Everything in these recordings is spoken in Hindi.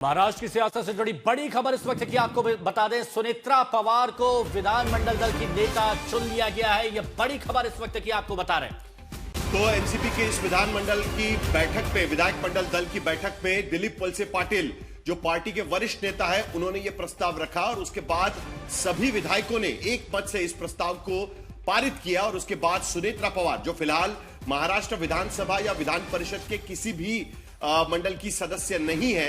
महाराष्ट्र की सियासत से जुड़ी बड़ी खबर इस वक्त की आपको बता दें, सुनेत्रा पवार को विधानमंडल दल की नेता चुन लिया गया है। यह बड़ी खबर इस वक्त की आपको बता रहे हैं। तो एनसीपी के इस विधानमंडल की बैठक पे, विधायक मंडल दल की बैठक में दिलीप वलसे पाटिल जो पार्टी के वरिष्ठ नेता है, उन्होंने ये प्रस्ताव रखा और उसके बाद सभी विधायकों ने एक मत से इस प्रस्ताव को पारित किया। और उसके बाद सुनेत्रा पवार जो फिलहाल महाराष्ट्र विधानसभा या विधान परिषद के किसी भी मंडल की सदस्य नहीं है,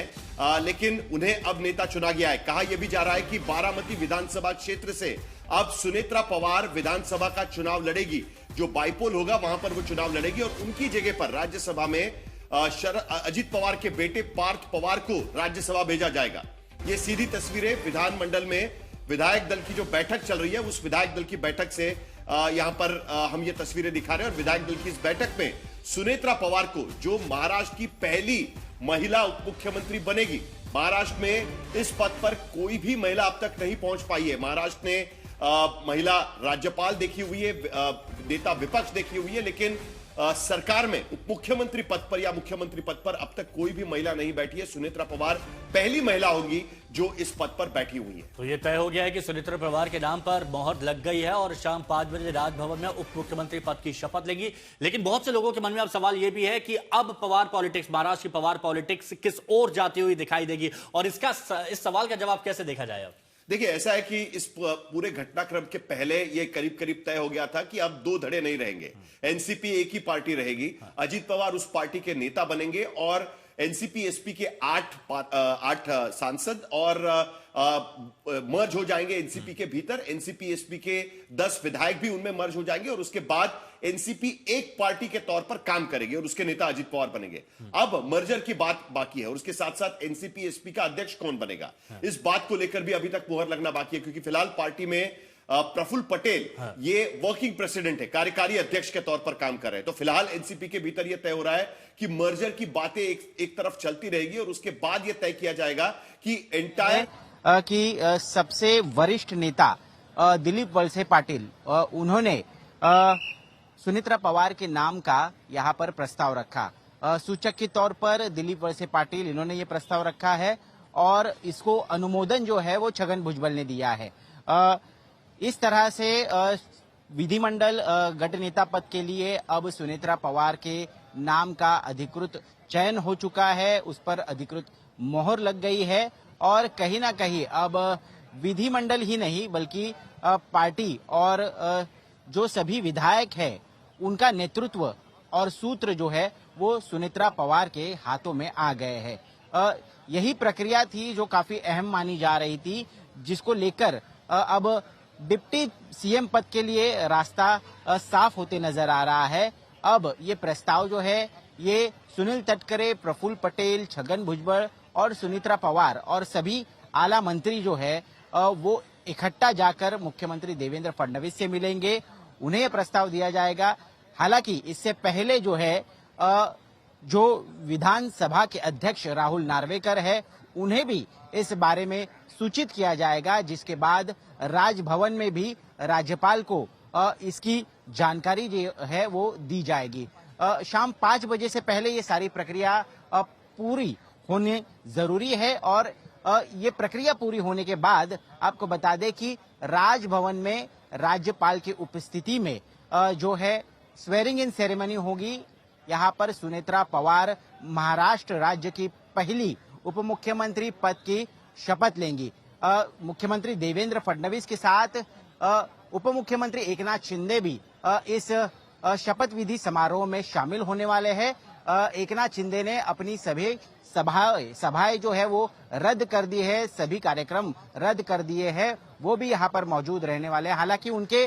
लेकिन उन्हें अब नेता चुना गया है। कहा यह भी जा रहा है कि बारामती विधानसभा क्षेत्र से अब सुनेत्रा पवार विधानसभा का चुनाव लड़ेगी। जो बाइपोल होगा वहां पर वो चुनाव लड़ेगी और उनकी जगह पर राज्यसभा में अजित पवार के बेटे पार्थ पवार को राज्यसभा भेजा जाएगा। ये सीधी तस्वीरें विधानमंडल में विधायक दल की जो बैठक चल रही है, उस विधायक दल की बैठक से यहां पर हम ये तस्वीरें दिखा रहे हैं। और विधायक दल की इस बैठक में सुनेत्रा पवार को, जो महाराष्ट्र की पहली महिला उप मुख्यमंत्री बनेगी, महाराष्ट्र में इस पद पर कोई भी महिला अब तक नहीं पहुंच पाई है। महाराष्ट्र ने महिला राज्यपाल देखी हुई है, नेता विपक्ष देखी हुई है, लेकिन सरकार में उप मुख्यमंत्री पद पर या मुख्यमंत्री पद पर अब तक कोई भी महिला नहीं बैठी है। सुनेत्रा पवार पहली महिला होगी जो इस पद पर बैठी हुई है। तो ये तय हो गया है कि सुनेत्रा पवार के नाम पर मोहर लग गई है और शाम 5 बजे राजभवन में उप मुख्यमंत्री पद की शपथ लेंगी। लेकिन बहुत से लोगों के मन में अब सवाल यह भी है कि अब पवार पॉलिटिक्स, महाराष्ट्र की पवार पॉलिटिक्स किस ओर जाती हुई दिखाई देगी और इस सवाल का जवाब कैसे देखा जाए। अब देखिए, ऐसा है कि इस पूरे घटनाक्रम के पहले ये करीब करीब तय हो गया था कि अब दो धड़े नहीं रहेंगे। एनसीपी एक ही पार्टी रहेगी, अजित पवार उस पार्टी के नेता बनेंगे और एनसीपी एसपी के 8 सांसद और मर्ज हो जाएंगे एनसीपी के भीतर। एनसीपी एसपी के 10 विधायक भी उनमें मर्ज हो जाएंगे और उसके बाद एनसीपी एक पार्टी के तौर पर काम करेगी और उसके नेता अजित पवार बनेंगे। अब मर्जर की बात बाकी है और उसके साथ साथ एनसीपी एसपी का अध्यक्ष कौन बनेगा, इस बात को लेकर भी अभी तक मुहर लगना बाकी है। क्योंकि फिलहाल पार्टी में प्रफुल्ल पटेल ये वर्किंग प्रेसिडेंट है, कार्यकारी अध्यक्ष के तौर पर काम कर रहे हैं। तो फिलहाल एनसीपी के भीतर यह तय हो रहा है कि मर्जर की बातें एक तरफ चलती रहेगी और उसके बाद यह तय किया जाएगा कि एंटायर सबसे वरिष्ठ नेता दिलीप वलसे पाटिल, उन्होंने सुनेत्रा पवार के नाम का यहाँ पर प्रस्ताव रखा। सूचक के तौर पर दिलीप वलसे पाटिल इन्होंने ये प्रस्ताव रखा है और इसको अनुमोदन जो है वो छगन भुजबल ने दिया है। इस तरह से विधिमंडल गठ नेता पद के लिए अब सुनेत्रा पवार के नाम का अधिकृत चयन हो चुका है, उस पर अधिकृत मोहर लग गई है और कहीं ना कहीं अब विधिमंडल ही नहीं बल्कि पार्टी और जो सभी विधायक है उनका नेतृत्व और सूत्र जो है वो सुनेत्रा पवार के हाथों में आ गए हैं। यही प्रक्रिया थी जो काफी अहम मानी जा रही थी, जिसको लेकर अब डिप्टी सीएम पद के लिए रास्ता साफ होते नजर आ रहा है। अब ये प्रस्ताव जो है ये सुनील तटकरे, प्रफुल्ल पटेल, छगन भुजबल और सुनेत्रा पवार और सभी आला मंत्री जो है वो इकट्ठा जाकर मुख्यमंत्री देवेंद्र फडणवीस से मिलेंगे, उन्हें यह प्रस्ताव दिया जाएगा। हालांकि इससे पहले जो है जो विधानसभा के अध्यक्ष राहुल नार्वेकर है उन्हें भी इस बारे में सूचित किया जाएगा, जिसके बाद राजभवन में भी राज्यपाल को इसकी जानकारी जो है वो दी जाएगी। शाम 5 बजे से पहले ये सारी प्रक्रिया पूरी होने जरूरी है और ये प्रक्रिया पूरी होने के बाद आपको बता दें कि राजभवन में राज्यपाल की उपस्थिति में जो है स्वेरिंग इन सेरेमनी होगी। यहाँ पर सुनेत्रा पवार महाराष्ट्र राज्य की पहली उप मुख्यमंत्री पद की शपथ लेंगी। मुख्यमंत्री देवेंद्र फडणवीस के साथ उप मुख्यमंत्री एकनाथ शिंदे भी इस शपथ विधि समारोह में शामिल होने वाले हैं। एकनाथ शिंदे ने अपनी सभी सभाएं जो है वो रद्द कर दी है, सभी कार्यक्रम रद्द कर दिए हैं, वो भी यहाँ पर मौजूद रहने वाले हैं। हालांकि उनके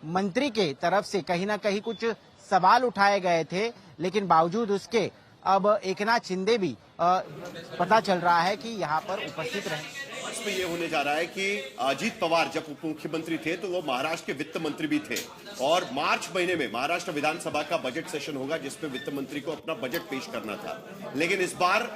मंत्री के तरफ से कहीं ना कहीं कुछ सवाल उठाए गए थे, लेकिन बावजूद उसके अब एकनाथ शिंदे भी पता चल रहा है कि यहाँ पर उपस्थित रहे। इसमें यह होने जा रहा है कि अजित पवार जब उप मुख्यमंत्री थे तो वो महाराष्ट्र के वित्त मंत्री भी थे और मार्च महीने में महाराष्ट्र विधानसभा का बजट सेशन होगा जिसमें वित्त मंत्री को अपना बजट पेश करना था। लेकिन इस बार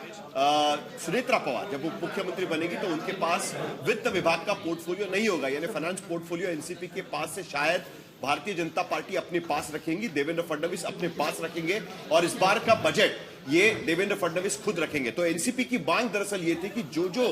सुनेत्रा पवार जब उप मुख्यमंत्री बनेगी तो उनके पास वित्त विभाग का पोर्टफोलियो नहीं होगा, यानी फाइनेंस पोर्टफोलियो एनसीपी के पास से शायद भारतीय जनता पार्टी अपने पास रखेंगी, देवेंद्र फडणवीस अपने पास रखेंगे और इस बार का बजट ये देवेंद्र फडणवीस खुद रखेंगे। तो एनसीपी की मांग दरअसल ये थी कि जो जो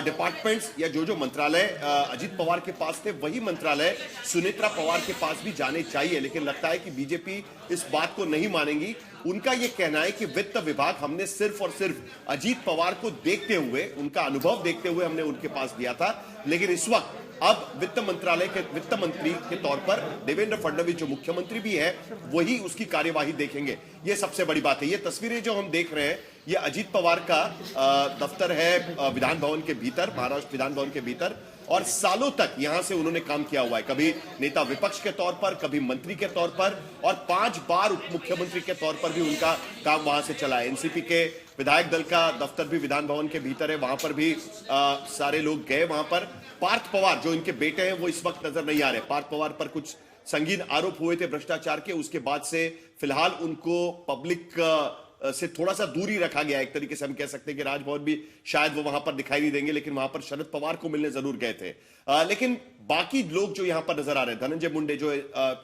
डिपार्टमेंट्स या जो जो मंत्रालय अजीत पवार के पास थे, वही मंत्रालय सुनेत्रा पवार के पास भी जाने चाहिए। लेकिन लगता है कि बीजेपी इस बात को नहीं मानेगी। उनका यह कहना है कि वित्त विभाग हमने सिर्फ और सिर्फ अजीत पवार को देखते हुए, उनका अनुभव देखते हुए हमने उनके पास दिया था। लेकिन इस वक्त अब वित्त मंत्रालय के वित्त मंत्री के तौर पर देवेंद्र फडणवीस जो मुख्यमंत्री भी है, वही उसकी कार्यवाही देखेंगे। ये सबसे बड़ी बात है। ये तस्वीरें जो हम देख रहे हैं, ये अजीत पवार का दफ्तर है विधान भवन के भीतर, महाराष्ट्र विधान भवन के भीतर। और सालों तक यहां से उन्होंने काम किया हुआ है, कभी नेता विपक्ष के तौर पर, कभी मंत्री के तौर पर, और 5 बार उप मुख्यमंत्री के तौर पर भी उनका काम वहां से चला है। एनसीपी के विधायक दल का दफ्तर भी विधान भवन के भीतर है, वहां पर भी सारे लोग गए। वहां पर पार्थ पवार जो इनके बेटे हैं, वो इस वक्त नजर नहीं आ रहे। पार्थ पवार पर कुछ संगीन आरोप हुए थे भ्रष्टाचार के, उसके बाद से फिलहाल उनको पब्लिक से थोड़ा सा दूरी रखा गया। एक तरीके से हम कह सकते हैं कि राजभवन भी शायद वो वहां पर दिखाई नहीं देंगे, लेकिन वहां पर शरद पवार को मिलने जरूर गए थे। लेकिन बाकी लोग जो यहां पर नजर आ रहे हैं, धनंजय मुंडे जो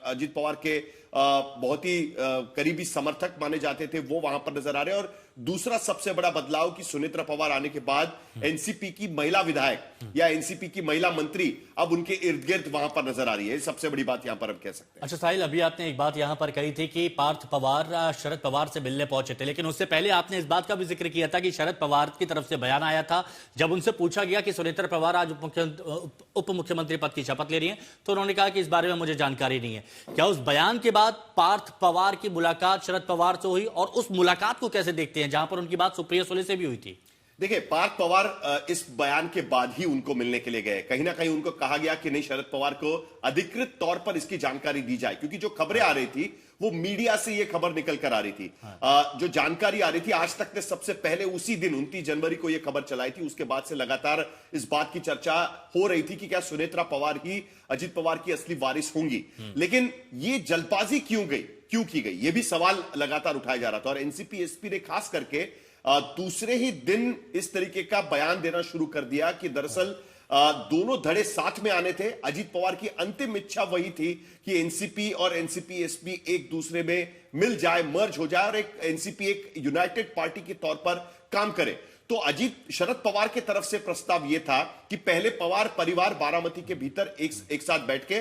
अजीत पवार के बहुत ही करीबी समर्थक माने जाते थे, वो वहां पर नजर आ रहे हैं। और दूसरा सबसे बड़ा बदलाव कि सुनेत्रा पवार आने के बाद एनसीपी की महिला विधायक या एनसीपी की महिला मंत्री अब उनके इर्द गिर्द वहां पर नजर आ रही है। सबसे बड़ी बात यहां पर हम कह सकते हैं। अच्छा साहिल, अभी आपने एक बात यहां पर कही थी कि पार्थ पवार शरद पवार से मिलने पहुंचे थे, लेकिन उससे पहले आपने इस बात का भी जिक्र किया था कि शरद पवार की तरफ से बयान आया था। जब उनसे पूछा गया कि सुनेत्रा पवार आज उप मुख्यमंत्री पद की शपथ ले रही हैं, तो उन्होंने कहा कि इस बारे में मुझे जानकारी नहीं है। क्या उस बयान के बाद पार्थ पवार की मुलाकात शरद पवार से हुई, और उस मुलाकात को कैसे देखते हैं जहां पर उनकी बात सुप्रिया सुले से भी हुई थी? देखिए, पार्थ पवार इस बयान के बाद ही उनको मिलने के लिए गए। कहीं ना कहीं उनको कहा गया कि नहीं, शरद पवार को अधिकृत तौर पर इसकी जानकारी दी जाए, क्योंकि जो खबरें आ रही थी वो मीडिया से ये खबर निकल कर आ रही थी। जो जानकारी आ रही थी, आज तक ने सबसे पहले उसी दिन 29 जनवरी को ये खबर चलाई थी। उसके बाद से लगातार इस बात की चर्चा हो रही थी कि क्या सुनेत्रा पवार ही अजीत पवार की असली वारिस होंगी। लेकिन ये जल्दबाजी क्यों की गई, ये भी सवाल लगातार उठाया जा रहा था। और एनसीपी एसपी ने खास करके दूसरे ही दिन इस तरीके का बयान देना शुरू कर दिया कि दरअसल दोनों धड़े साथ में आने थे। अजीत पवार की अंतिम इच्छा वही थी कि एनसीपी और एनसीपी एसपी एक दूसरे में मिल जाए, मर्ज हो जाए, और एक एनसीपी एक यूनाइटेड पार्टी के तौर पर काम करे। तो शरद पवार के तरफ से प्रस्ताव यह था कि पहले पवार परिवार बारामती के भीतर एक साथ बैठ के,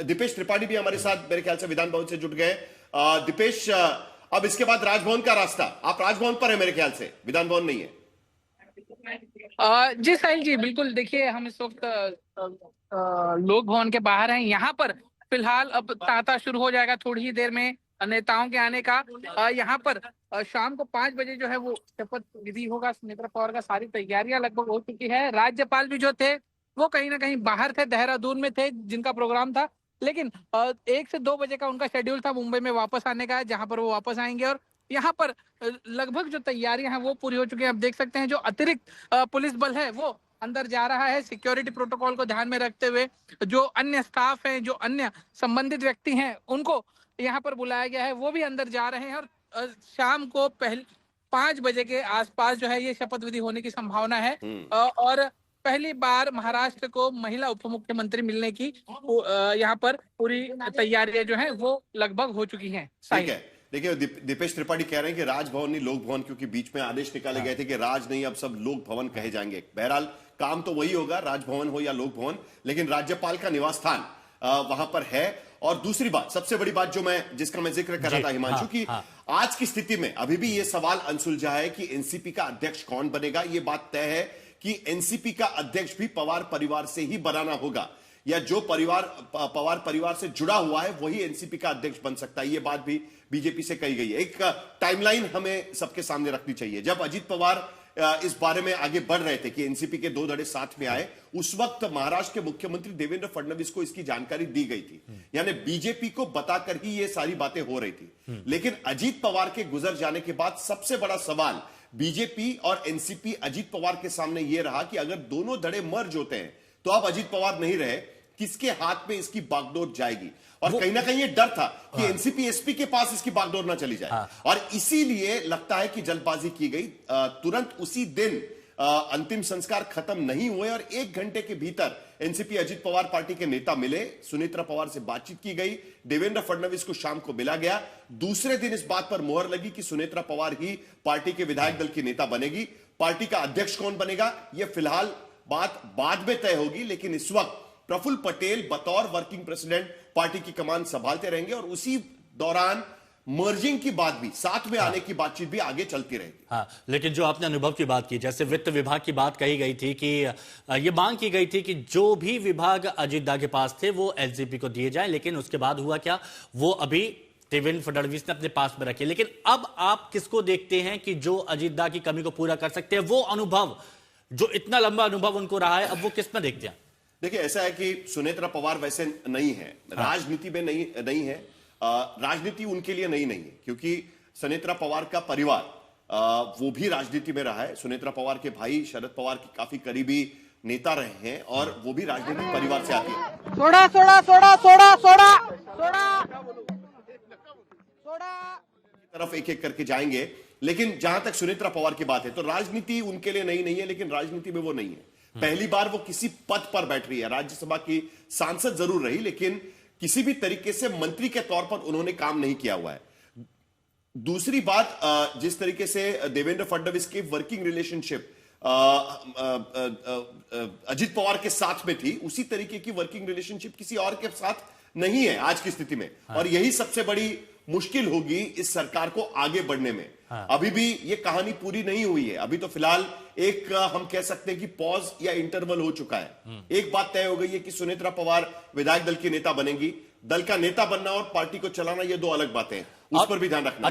दीपेश त्रिपाठी भी हमारे साथ मेरे ख्याल से विधान भवन से जुट गए। दीपेश, अब इसके बाद राजभवन का रास्ता, आप राजभवन पर है मेरे ख्याल से, विधान भवन नहीं है। जी साहिल जी, बिल्कुल। देखिए, हम इस वक्त लोक भवन के बाहर हैं। यहाँ पर फिलहाल अब तांता शुरू हो जाएगा थोड़ी ही देर में नेताओं के आने का। यहाँ पर शाम को 5 बजे जो है वो शपथ विधि होगा सुनेत्रा पवार का। सारी तैयारियां लगभग हो चुकी है। राज्यपाल भी जो थे वो कहीं ना कहीं बाहर थे, देहरादून में थे, जिनका प्रोग्राम था। लेकिन 1 से 2 बजे का उनका शेड्यूल था मुंबई में वापस आने का, जहां पर वो वापस आएंगे। और यहाँ पर लगभग जो तैयारियां हैं वो पूरी हो चुकी हैं। आप देख सकते हैं जो अतिरिक्त पुलिस बल है वो अंदर जा रहा है। सिक्योरिटी प्रोटोकॉल को ध्यान में रखते हुए जो अन्य स्टाफ हैं, जो अन्य संबंधित व्यक्ति हैं, उनको यहाँ पर बुलाया गया है, वो भी अंदर जा रहे हैं। और शाम को 5 बजे के आसपास जो है ये शपथ विधि होने की संभावना है। और पहली बार महाराष्ट्र को महिला उप मुख्यमंत्री मिलने की यहाँ पर पूरी तैयारियां जो हैं वो लगभग हो चुकी हैं। ठीक है, देखिए दीपेश त्रिपाठी कह रहे हैं कि राजभवन नहीं लोक भवन, क्योंकि बीच में आदेश निकाले गए थे कि राज नहीं, अब सब लोक भवन कहे जाएंगे। बहरहाल काम तो वही होगा, राजभवन हो या लोक भवन, लेकिन राज्यपाल का निवास स्थान वहां पर है। और दूसरी बात, सबसे बड़ी बात जिसका मैं जिक्र कर रहा था हिमांशु, की आज की स्थिति में अभी भी ये सवाल अनसुलझा है कि एनसीपी का अध्यक्ष कौन बनेगा। ये बात तय है कि एनसीपी का अध्यक्ष भी पवार परिवार से ही बनाना होगा, या जो पवार परिवार से जुड़ा हुआ है वही एनसीपी का अध्यक्ष बन सकता है। ये बात भी बीजेपी से कही गई है। एक टाइमलाइन हमें सबके सामने रखनी चाहिए। जब अजीत पवार इस बारे में आगे बढ़ रहे थे कि एनसीपी के 2 धड़े साथ में आए, उस वक्त महाराष्ट्र के मुख्यमंत्री देवेंद्र फडणवीस को इसकी जानकारी दी गई थी, यानी बीजेपी को बताकर ही ये सारी बातें हो रही थी। लेकिन अजीत पवार के गुजर जाने के बाद सबसे बड़ा सवाल बीजेपी और एनसीपी अजीत पवार के सामने यह रहा कि अगर दोनों धड़े मर्ज होते हैं तो अब अजीत पवार नहीं रहे, किसके हाथ में इसकी बागडोर जाएगी। और कहीं ना कहीं ये डर था कि एनसीपी एसपी के पास इसकी बागडोर ना चली जाए। और इसीलिए लगता है कि जल्दबाजी की गई। तुरंत उसी दिन अंतिम संस्कार खत्म नहीं हुए और 1 घंटे के भीतर एनसीपी अजित पवार पार्टी के नेता मिले, सुनेत्रा पवार से बातचीत की गई, देवेंद्र फडणवीस को शाम को मिला गया। दूसरे दिन इस बात पर मोहर लगी कि सुनेत्रा पवार ही पार्टी के विधायक दल की नेता बनेगी। पार्टी का अध्यक्ष कौन बनेगा यह फिलहाल बात बाद में तय होगी, लेकिन इस वक्त प्रफुल्ल पटेल बतौर वर्किंग प्रेसिडेंट पार्टी की कमान संभालते रहेंगे और उसी दौरान मर्जिंग की बात भी, साथ में आने की बातचीत भी आगे चलती रहेगी। हाँ, लेकिन जो आपने अनुभव की बात की, जैसे वित्त विभाग की बात कही गई थी कि ये मांग की गई थी कि जो भी विभाग अजित-दा के पास थे वो एलजेपी को दिए जाए, लेकिन उसके बाद हुआ क्या, वो अभी देवेंद्र फडणवीस ने अपने पास में रखे। लेकिन अब आप किसको देखते हैं कि जो अजित-दा की कमी को पूरा कर सकते हैं? वो अनुभव, जो इतना लंबा अनुभव उनको रहा है, अब वो किस में देखते हैं? देखिए, ऐसा है कि सुनेत्रा पवार वैसे नहीं है, राजनीति में नहीं है, राजनीति उनके लिए नहीं है, क्योंकि सुनेत्रा पवार का परिवार वो भी राजनीति में रहा है। सुनेत्रा पवार के भाई शरद पवार के काफी करीबी नेता रहे हैं और वो भी राजनीतिक परिवार से आती है। Soda soda soda soda soda soda soda तरफ एक एक करके जाएंगे, लेकिन जहां तक सुनेत्रा पवार की बात है तो राजनीति उनके लिए नहीं है, लेकिन राजनीति में वो नहीं है। पहली बार वो किसी पद पर बैठ रही है, राज्यसभा की सांसद जरूर रही, लेकिन किसी भी तरीके से मंत्री के तौर पर उन्होंने काम नहीं किया हुआ है। दूसरी बात, जिस तरीके से देवेंद्र फडणवीस की वर्किंग रिलेशनशिप अजित पवार के साथ में थी, उसी तरीके की वर्किंग रिलेशनशिप किसी और के साथ नहीं है आज की स्थिति में। और यही सबसे बड़ी मुश्किल होगी इस सरकार को आगे बढ़ने में। अभी भी ये कहानी पूरी नहीं हुई है, अभी तो फिलहाल एक हम कह सकते हैं कि पॉज या इंटरवल हो चुका है। एक बात तय हो गई है कि सुनेत्रा पवार विधायक दल की नेता बनेगी। दल का नेता बनना और पार्टी को चलाना ये दो अलग बातें हैं, उस पर भी ध्यान रखना।